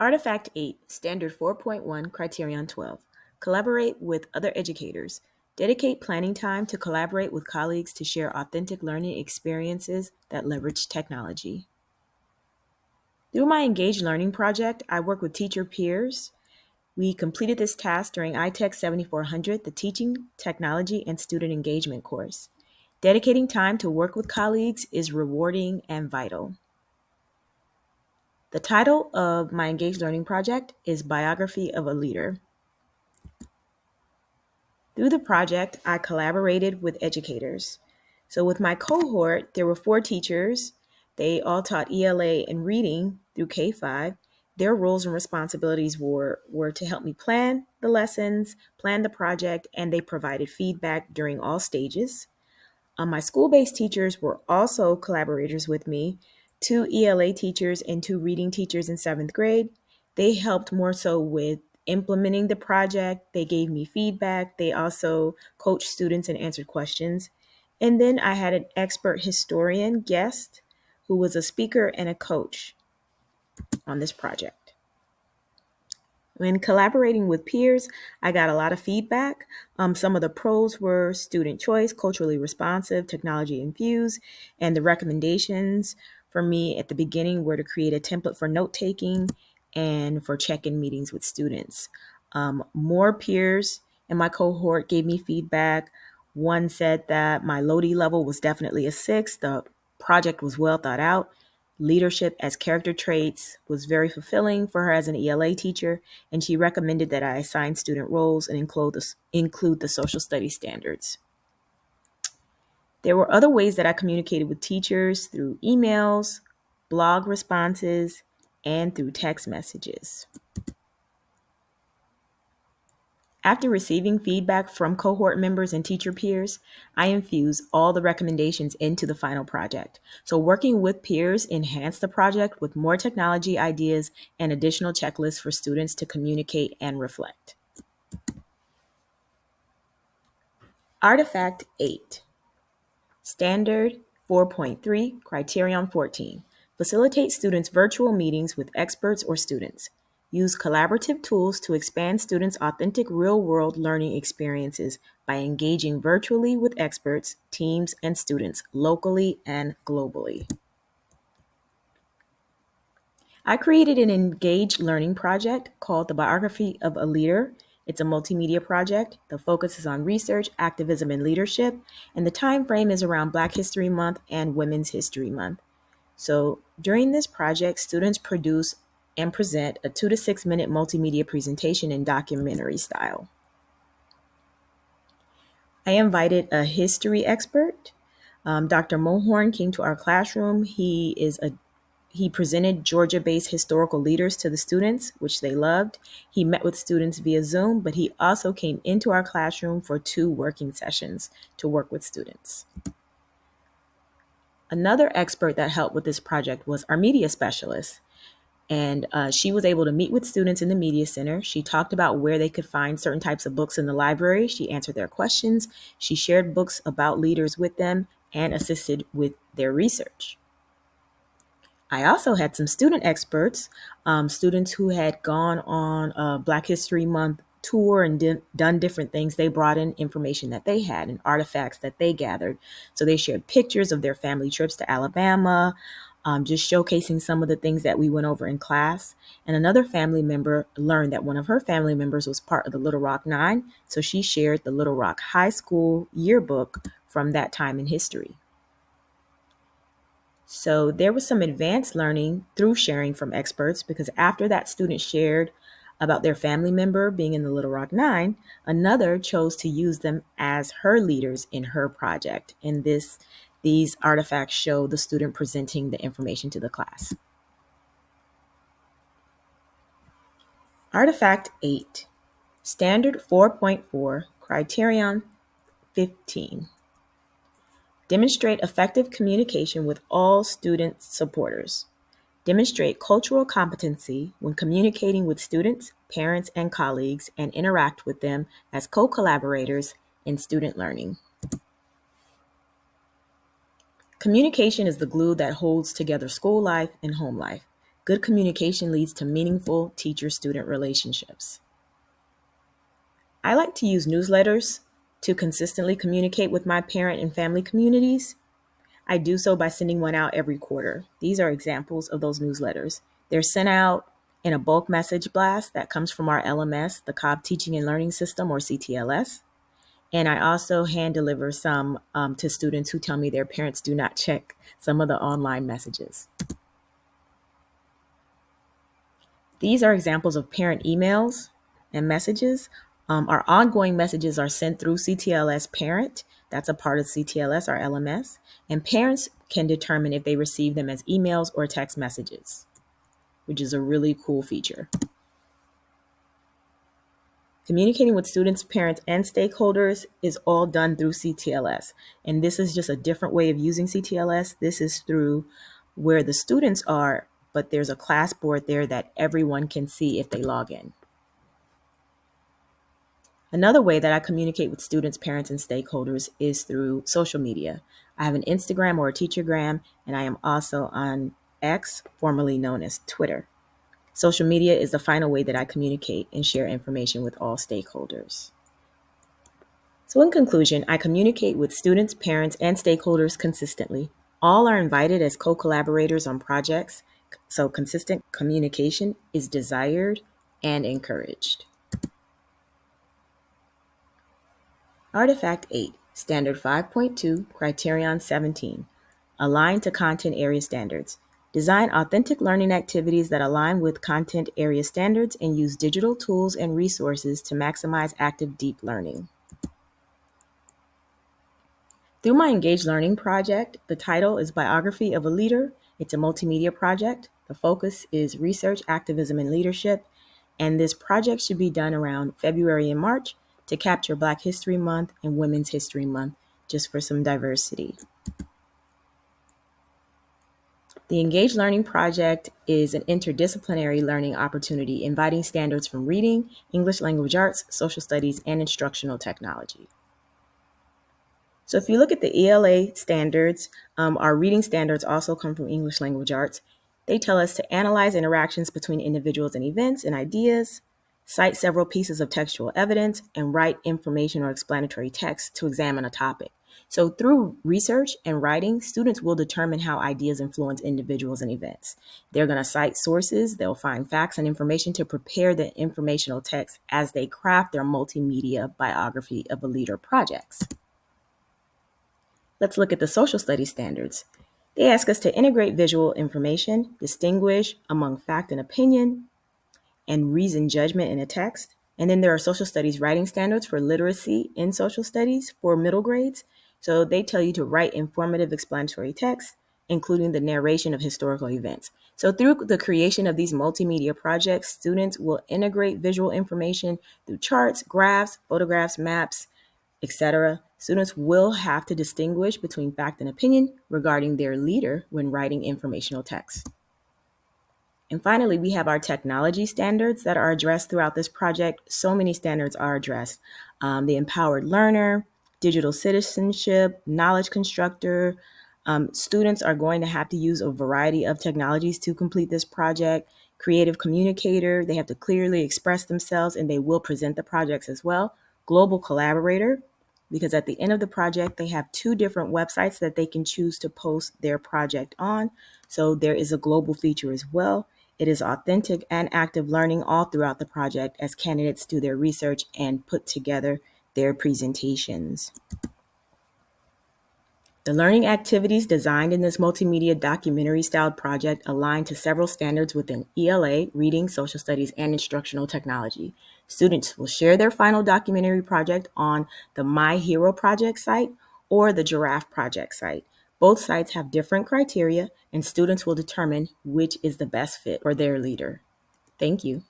Artifact 8, Standard 4.1, Criterion 12. Collaborate with other educators. Dedicate planning time to collaborate with colleagues to share authentic learning experiences that leverage technology. Through my Engaged Learning project, I work with teacher peers. We completed this task during iTech 7400, the Teaching, Technology, and Student Engagement course. Dedicating time to work with colleagues is rewarding and vital. The title of my Engaged Learning project is Biography of a Leader. Through the project, I collaborated with educators. So with my cohort, there were 4 teachers. They all taught ELA and reading through K-5. Their roles and responsibilities were to help me plan the lessons, plan the project, and they provided feedback during all stages. My school-based teachers were also collaborators with me, 2 ELA teachers and 2 reading teachers in 7th grade. They helped more so with implementing the project. They gave me feedback. They also coached students and answered questions. And then I had an expert historian guest who was a speaker and a coach on this project. When collaborating with peers, I got a lot of feedback. Some of the pros were student choice, culturally responsive, technology infused, and the recommendations for me at the beginning were to create a template for note taking and for check-in meetings with students. More peers in my cohort gave me feedback. One said that my Lodi level was definitely a 6. The project was well thought out. Leadership as character traits was very fulfilling for her as an ELA teacher, and she recommended that I assign student roles and include the social studies standards. There were other ways that I communicated with teachers through emails, blog responses, and through text messages. After receiving feedback from cohort members and teacher peers, I infuse all the recommendations into the final project. So working with peers enhanced the project with more technology ideas and additional checklists for students to communicate and reflect. Artifact 8, Standard 4.3, Criterion 14. Facilitate students' virtual meetings with experts or students. Use collaborative tools to expand students' authentic real-world learning experiences by engaging virtually with experts, teams, and students locally and globally. I created an engaged learning project called the Biography of a Leader. It's a multimedia project. The focus is on research, activism, and leadership, and the time frame is around Black History Month and Women's History Month. So during this project, students produce and present a 2 to 6 minute multimedia presentation in documentary style. I invited a history expert. Dr. Mohorn came to our classroom. He presented Georgia-based historical leaders to the students, which they loved. He met with students via Zoom, but he also came into our classroom for 2 working sessions to work with students. Another expert that helped with this project was our media specialist. And she was able to meet with students in the Media Center. She talked about where they could find certain types of books in the library. She answered their questions. She shared books about leaders with them and assisted with their research. I also had some student experts, students who had gone on a Black History Month tour and done different things. They brought in information that they had and artifacts that they gathered. So they shared pictures of their family trips to Alabama, just showcasing some of the things that we went over in class. And another family member learned that one of her family members was part of the Little Rock Nine. So she shared the Little Rock High School yearbook from that time in history. So there was some advanced learning through sharing from experts, because after that student shared about their family member being in the Little Rock Nine, another chose to use them as her leaders in her project. And these artifacts show the student presenting the information to the class. Artifact 8, Standard 4.4, Criterion 15. Demonstrate effective communication with all student supporters. Demonstrate cultural competency when communicating with students, parents, and colleagues, and interact with them as co-collaborators in student learning. Communication is the glue that holds together school life and home life. Good communication leads to meaningful teacher-student relationships. I like to use newsletters to consistently communicate with my parent and family communities. I do so by sending one out every quarter. These are examples of those newsletters. They're sent out in a bulk message blast that comes from our LMS, the Cobb Teaching and Learning System, or CTLS. And I also hand deliver some to students who tell me their parents do not check some of the online messages. These are examples of parent emails and messages. Our ongoing messages are sent through CTLS Parent. That's a part of CTLS, our LMS. And parents can determine if they receive them as emails or text messages, which is a really cool feature. Communicating with students, parents, and stakeholders is all done through CTLS. And this is just a different way of using CTLS. This is through where the students are, but there's a class board there that everyone can see if they log in. Another way that I communicate with students, parents, and stakeholders is through social media. I have an Instagram or a Teachergram, and I am also on X, formerly known as Twitter. Social media is the final way that I communicate and share information with all stakeholders. So in conclusion, I communicate with students, parents, and stakeholders consistently. All are invited as co-collaborators on projects, so consistent communication is desired and encouraged. Artifact 8, Standard 5.2, Criterion 17. Align to content area standards. Design authentic learning activities that align with content area standards and use digital tools and resources to maximize active deep learning. Through my Engaged Learning project, the title is Biography of a Leader. It's a multimedia project. The focus is research, activism, and leadership. And this project should be done around February and March to capture Black History Month and Women's History Month, just for some diversity. The Engaged Learning Project is an interdisciplinary learning opportunity inviting standards from reading, English language arts, social studies, and instructional technology. So if you look at the ELA standards, our reading standards also come from English language arts. They tell us to analyze interactions between individuals and events and ideas, cite several pieces of textual evidence, and write information or explanatory text to examine a topic. So through research and writing, students will determine how ideas influence individuals and events. They're going to cite sources, they'll find facts and information to prepare the informational text as they craft their multimedia biography of a leader projects. Let's look at the social studies standards. They ask us to integrate visual information, distinguish among fact and opinion, and reason judgment in a text. And then there are social studies writing standards for literacy in social studies for middle grades. So they tell you to write informative explanatory text, including the narration of historical events. So through the creation of these multimedia projects, students will integrate visual information through charts, graphs, photographs, maps, etc. Students will have to distinguish between fact and opinion regarding their leader when writing informational text. And finally, we have our technology standards that are addressed throughout this project. So many standards are addressed. The empowered learner, digital citizenship, knowledge constructor. Students are going to have to use a variety of technologies to complete this project. Creative communicator, they have to clearly express themselves and they will present the projects as well. Global collaborator, because at the end of the project, they have 2 different websites that they can choose to post their project on. So there is a global feature as well. It is authentic and active learning all throughout the project as candidates do their research and put together their presentations. The learning activities designed in this multimedia documentary-styled project align to several standards within ELA, reading, social studies, and instructional technology. Students will share their final documentary project on the My Hero Project site or the Giraffe Project site. Both sites have different criteria, and students will determine which is the best fit for their leader. Thank you.